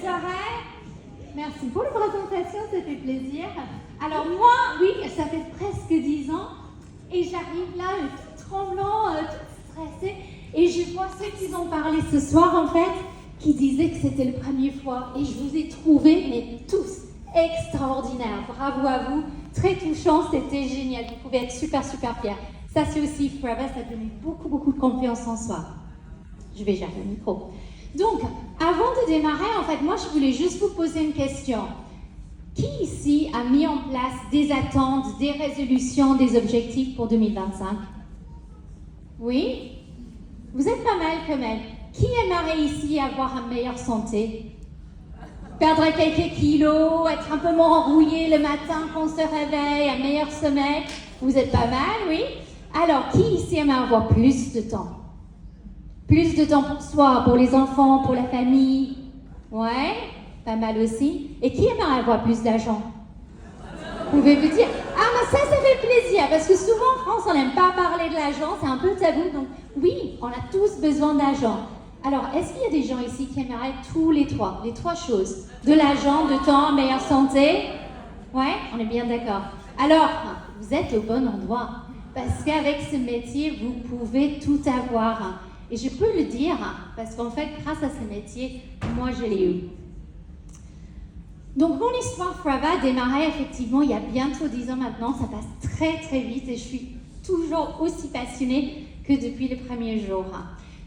soirée. Merci pour la présentation, ça fait plaisir. Alors moi, oui, ça fait presque 10 ans et j'arrive là, tout tremblant, tout stressé, et je vois ceux qui ont parlé ce soir en fait, qui disaient que c'était la première fois, et je vous ai trouvés, mais tous, extraordinaires. Bravo à vous, très touchant, c'était génial, vous pouvez être super fiers. Ça c'est aussi Forever, ça donne beaucoup de confiance en soi. Je vais gérer le micro. Donc, avant de démarrer, en fait, moi je voulais juste vous poser une question. Qui ici a mis en place des attentes, des résolutions, des objectifs pour 2025? Oui? Vous êtes pas mal quand même. Qui aimerait ici avoir une meilleure santé? Perdre quelques kilos, être un peu moins rouillé le matin quand on se réveille, un meilleur sommeil? Vous êtes pas mal, oui? Alors, qui ici aimerait avoir plus de temps? Plus de temps pour soi, pour les enfants, pour la famille? Ouais, pas mal aussi. Et qui aimerait avoir plus d'argent? Vous pouvez vous dire, ah mais ça fait plaisir, parce que souvent en France on n'aime pas parler de l'argent, c'est un peu tabou, donc oui, on a tous besoin d'argent. Alors, est-ce qu'il y a des gens ici qui aimeraient tous les trois choses? De l'argent, de temps, meilleure santé? Ouais, on est bien d'accord. Alors, vous êtes au bon endroit, parce qu'avec ce métier, vous pouvez tout avoir. Et je peux le dire, parce qu'en fait, grâce à ce métier, moi je l'ai eu. Donc, mon histoire Forever a démarré effectivement il y a bientôt 10 ans maintenant. Ça passe très vite et je suis toujours aussi passionnée que depuis le premier jour.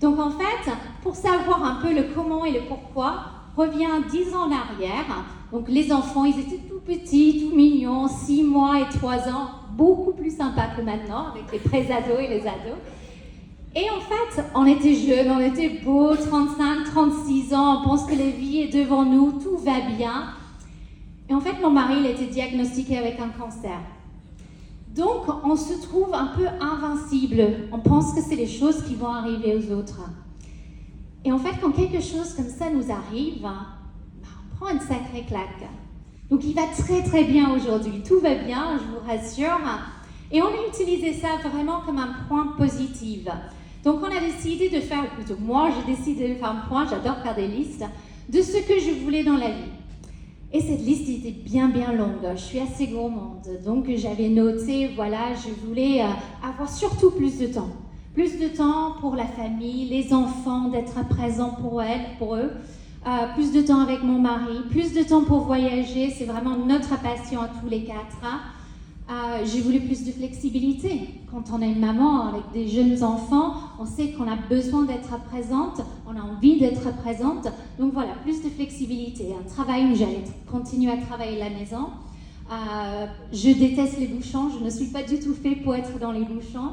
Donc, en fait, pour savoir un peu le comment et le pourquoi, reviens 10 ans en arrière. Donc, les enfants, ils étaient tout petits, tout mignons, 6 mois et 3 ans, beaucoup plus sympas que maintenant avec les pré-ados et les ados. Et en fait, on était jeunes, on était beaux, 35, 36 ans, on pense que la vie est devant nous, tout va bien. Et en fait, mon mari, il a été diagnostiqué avec un cancer. Donc, on se trouve un peu invincible. On pense que c'est les choses qui vont arriver aux autres. Et en fait, quand quelque chose comme ça nous arrive, on prend une sacrée claque. Donc, il va très bien aujourd'hui. Tout va bien, je vous rassure. Et on a utilisé ça vraiment comme un point positif. Donc, on a décidé de faire, plutôt moi, j'ai décidé de faire un point, j'adore faire des listes, de ce que je voulais dans la vie. Et cette liste était bien longue, je suis assez gourmande, donc j'avais noté, voilà, je voulais avoir surtout plus de temps. Plus de temps pour la famille, les enfants, d'être présent pour eux, plus de temps avec mon mari, plus de temps pour voyager, c'est vraiment notre passion à tous les quatre. J'ai voulu plus de flexibilité. Quand on est une maman avec des jeunes enfants, on sait qu'on a besoin d'être présente, on a envie d'être présente. Donc voilà, plus de flexibilité. Un travail où j'allais continuer à travailler à la maison. Je déteste les bouchons, je ne suis pas du tout fait pour être dans les bouchons.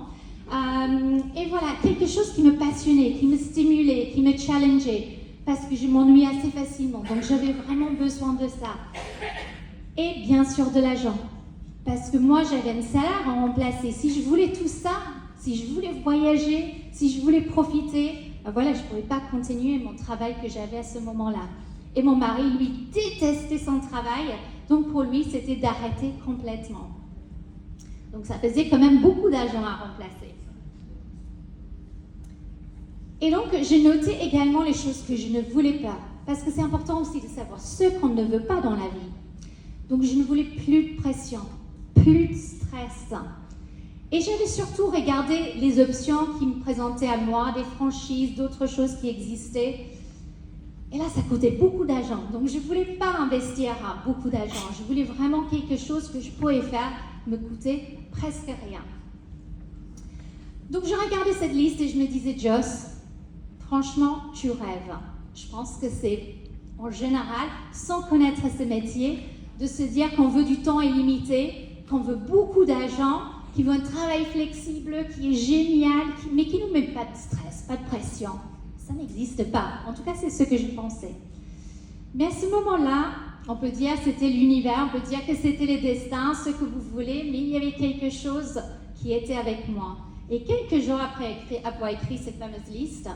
Et voilà, quelque chose qui me passionnait, qui me stimulait, qui me challengeait, parce que je m'ennuie assez facilement. Donc j'avais vraiment besoin de ça. Et bien sûr de l'argent. Parce que moi, j'avais un salaire à remplacer. Si je voulais tout ça, si je voulais voyager, si je voulais profiter, voilà, je ne pouvais pas continuer mon travail que j'avais à ce moment-là. Et mon mari, lui, détestait son travail. Donc, pour lui, c'était d'arrêter complètement. Donc, ça faisait quand même beaucoup d'argent à remplacer. Et donc, j'ai noté également les choses que je ne voulais pas. Parce que c'est important aussi de savoir ce qu'on ne veut pas dans la vie. Donc, je ne voulais plus de pression. Plus de stress. Et j'avais surtout regardé les options qui me présentaient à moi, des franchises, d'autres choses qui existaient. Et là, ça coûtait beaucoup d'argent. Donc, je ne voulais pas investir beaucoup d'argent. Je voulais vraiment quelque chose que je pouvais faire me coûter presque rien. Donc, je regardais cette liste et je me disais, Joss, franchement, tu rêves. Je pense que c'est, en général, sans connaître ce métier, de se dire qu'on veut du temps illimité, qu'on veut beaucoup d'argent, qui veut un travail flexible, qui est génial, mais qui ne nous met pas de stress, pas de pression. Ça n'existe pas. En tout cas, c'est ce que je pensais. Mais à ce moment-là, on peut dire que c'était l'univers, on peut dire que c'était les destins, ce que vous voulez, mais il y avait quelque chose qui était avec moi. Et quelques jours après avoir écrit cette fameuse liste,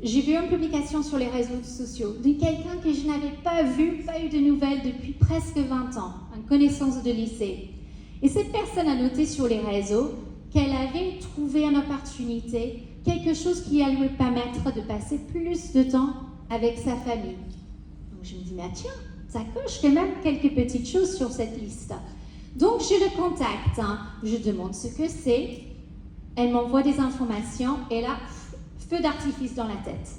j'ai vu une publication sur les réseaux sociaux de quelqu'un que je n'avais pas vu, pas eu de nouvelles depuis presque 20 ans, une connaissance de lycée. Et cette personne a noté sur les réseaux qu'elle avait trouvé une opportunité, quelque chose qui allait lui permettre de passer plus de temps avec sa famille. Donc je me dis, mais tiens, ça coche quand même quelques petites choses sur cette liste. Donc je le contacte, je demande ce que c'est, elle m'envoie des informations et là, feu d'artifice dans la tête.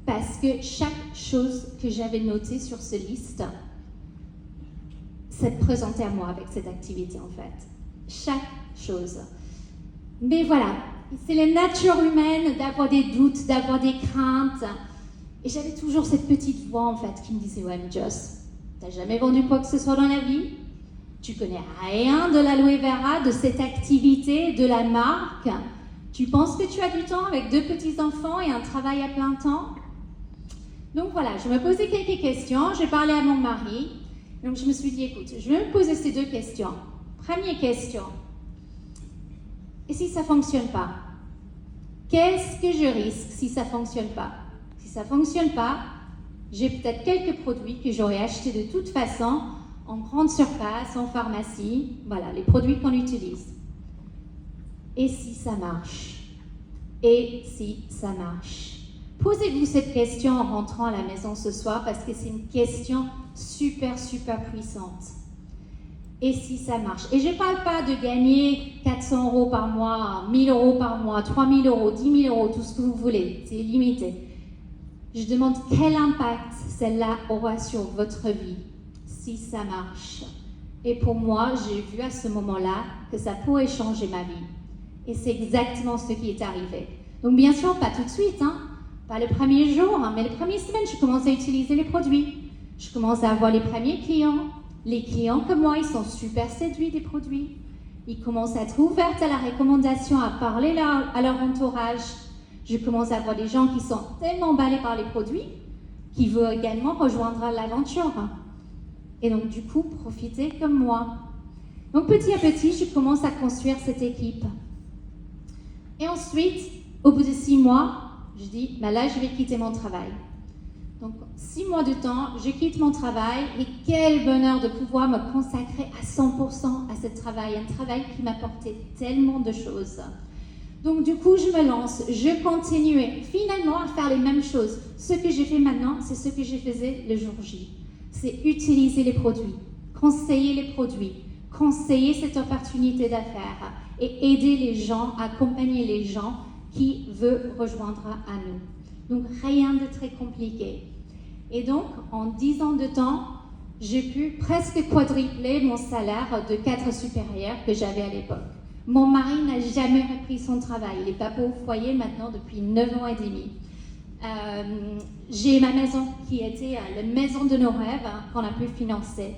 Parce que chaque chose que j'avais notée sur cette liste, s'est présentée à moi avec cette activité en fait. Chaque chose. Mais voilà, c'est la nature humaine d'avoir des doutes, d'avoir des craintes. Et j'avais toujours cette petite voix en fait qui me disait, ouais mais Joss, t'as jamais vendu quoi que ce soit dans la vie? Tu connais rien de l'aloe vera, de cette activité, de la marque. Tu penses que tu as du temps avec 2 petits-enfants et un travail à plein temps? Donc voilà, je me posais quelques questions, j'ai parlé à mon mari. Donc je me suis dit, écoute, je vais me poser ces 2 questions. Première question, et si ça ne fonctionne pas? Qu'est-ce que je risque si ça ne fonctionne pas? Si ça ne fonctionne pas, j'ai peut-être quelques produits que j'aurais achetés de toute façon en grande surface, en pharmacie, voilà, les produits qu'on utilise. Et si ça marche? Et si ça marche? Posez-vous cette question en rentrant à la maison ce soir parce que c'est une question super puissante. Et si ça marche? Et je ne parle pas de gagner 400 € par mois, 1000 € par mois, 3000 €, 10 000 €, tout ce que vous voulez, c'est limité. Je demande quel impact celle-là aura sur votre vie si ça marche. Et pour moi, j'ai vu à ce moment-là que ça pourrait changer ma vie. Et c'est exactement ce qui est arrivé. Donc bien sûr, pas tout de suite, pas le premier jour, mais les premières semaines, je commence à utiliser les produits. Je commence à avoir les premiers clients. Les clients comme moi, ils sont super séduits des produits. Ils commencent à être ouverts à la recommandation, à parler à leur entourage. Je commence à avoir des gens qui sont tellement emballés par les produits qui veulent également rejoindre l'aventure. Et donc du coup, profiter comme moi. Donc petit à petit, je commence à construire cette équipe. Et ensuite, au bout de 6 mois, je dis, là, je vais quitter mon travail. Donc, 6 mois de temps, je quitte mon travail et quel bonheur de pouvoir me consacrer à 100% à ce travail, un travail qui m'apportait tellement de choses. Donc, du coup, je me lance, je continue finalement à faire les mêmes choses. Ce que je fais maintenant, c'est ce que je faisais le jour J. C'est utiliser les produits, conseiller les produits, conseiller cette opportunité d'affaires et aider les gens, accompagner les gens qui veulent rejoindre à nous. Donc, rien de très compliqué. Et donc, en 10 ans de temps, j'ai pu presque quadrupler mon salaire de cadre supérieur que j'avais à l'époque. Mon mari n'a jamais repris son travail. Il est papa au foyer maintenant depuis 9 ans et demi. J'ai ma maison qui était la maison de nos rêves qu'on a pu financer.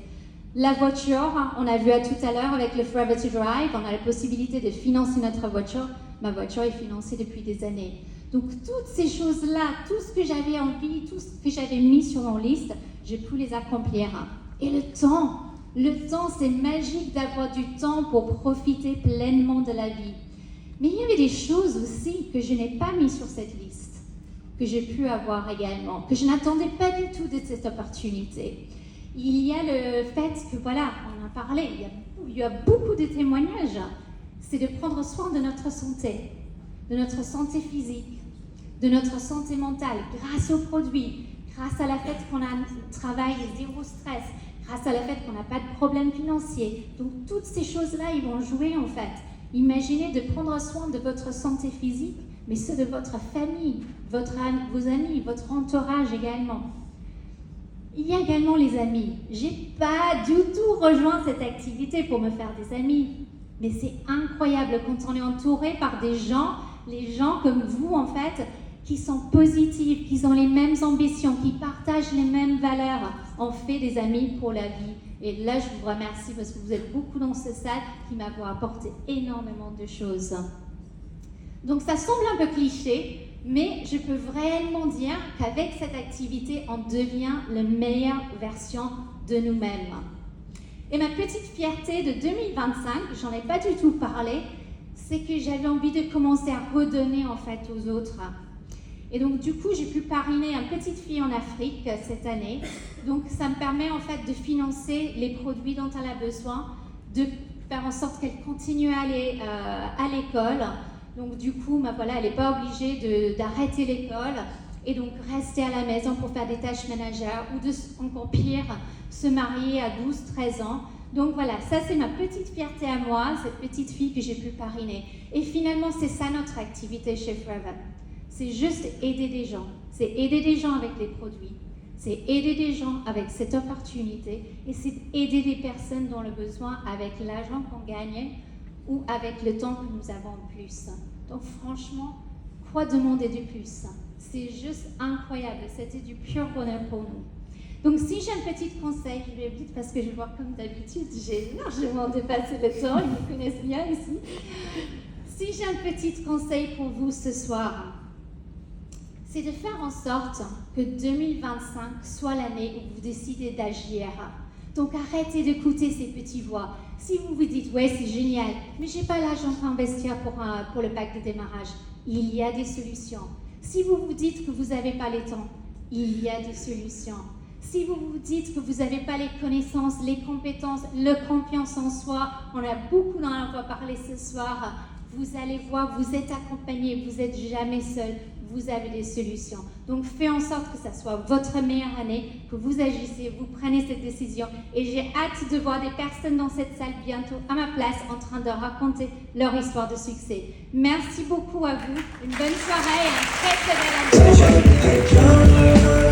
La voiture, on a vu tout à l'heure avec le Forever to Drive, on a la possibilité de financer notre voiture. Ma voiture est financée depuis des années. Donc toutes ces choses-là, tout ce que j'avais envie, tout ce que j'avais mis sur mon liste, j'ai pu les accomplir. Et le temps, c'est magique d'avoir du temps pour profiter pleinement de la vie. Mais il y avait des choses aussi que je n'ai pas mis sur cette liste, que j'ai pu avoir également, que je n'attendais pas du tout de cette opportunité. Il y a le fait que, voilà, on en a parlé, il y a beaucoup de témoignages, c'est de prendre soin de notre santé physique, de notre santé mentale, grâce aux produits, grâce à la fait qu'on a un travail zéro stress, grâce à la fait qu'on n'a pas de problème financier. Donc toutes ces choses-là, ils vont jouer en fait. Imaginez de prendre soin de votre santé physique, mais ceux de votre famille, vos amis, votre entourage également. Il y a également les amis. J'ai pas du tout rejoint cette activité pour me faire des amis. Mais c'est incroyable quand on est entouré par des gens, les gens comme vous en fait, qui sont positifs, qui ont les mêmes ambitions, qui partagent les mêmes valeurs. On fait des amis pour la vie. Et là, je vous remercie parce que vous êtes beaucoup dans cette salle qui m'avez apporté énormément de choses. Donc ça semble un peu cliché, mais je peux vraiment dire qu'avec cette activité, on devient la meilleure version de nous-mêmes. Et ma petite fierté de 2025, j'en ai pas du tout parlé, c'est que j'avais envie de commencer à redonner en fait aux autres. Et donc du coup, j'ai pu parrainer une petite fille en Afrique cette année. Donc ça me permet en fait de financer les produits dont elle a besoin, de faire en sorte qu'elle continue à aller à l'école. Donc du coup, voilà, elle n'est pas obligée d'arrêter l'école. et donc rester à la maison pour faire des tâches ménagères ou encore pire, se marier à 12-13 ans. Donc voilà, ça c'est ma petite fierté à moi, cette petite fille que j'ai pu parrainer. Et finalement, c'est ça notre activité chez Forever. C'est juste aider des gens. C'est aider des gens avec les produits. C'est aider des gens avec cette opportunité. Et c'est aider des personnes dans le besoin avec l'argent qu'on gagne ou avec le temps que nous avons en plus. Donc franchement, quoi demander de plus? C'est juste incroyable. C'était du pur bonheur pour nous. Donc, si j'ai un petit conseil, je vais vite parce que je vois comme d'habitude, j'ai largement dépassé le temps, ils me connaissent bien ici. Si j'ai un petit conseil pour vous ce soir, c'est de faire en sorte que 2025 soit l'année où vous décidez d'agir. Donc, arrêtez d'écouter ces petites voix. Si vous vous dites, ouais, c'est génial, mais j'ai pas l'argent pour investir pour le pack de démarrage, il y a des solutions. Si vous vous dites que vous n'avez pas le temps, il y a des solutions. Si vous vous dites que vous n'avez pas les connaissances, les compétences, la confiance en soi, on a beaucoup d'en avoir parlé ce soir, vous allez voir, vous êtes accompagné, vous n'êtes jamais seul, vous avez des solutions. Donc faites en sorte que ça soit votre meilleure année, que vous agissez, vous prenez cette décision. Et j'ai hâte de voir des personnes dans cette salle bientôt à ma place en train de raconter leur histoire de succès. Merci beaucoup à vous, une bonne soirée et un très très bel année.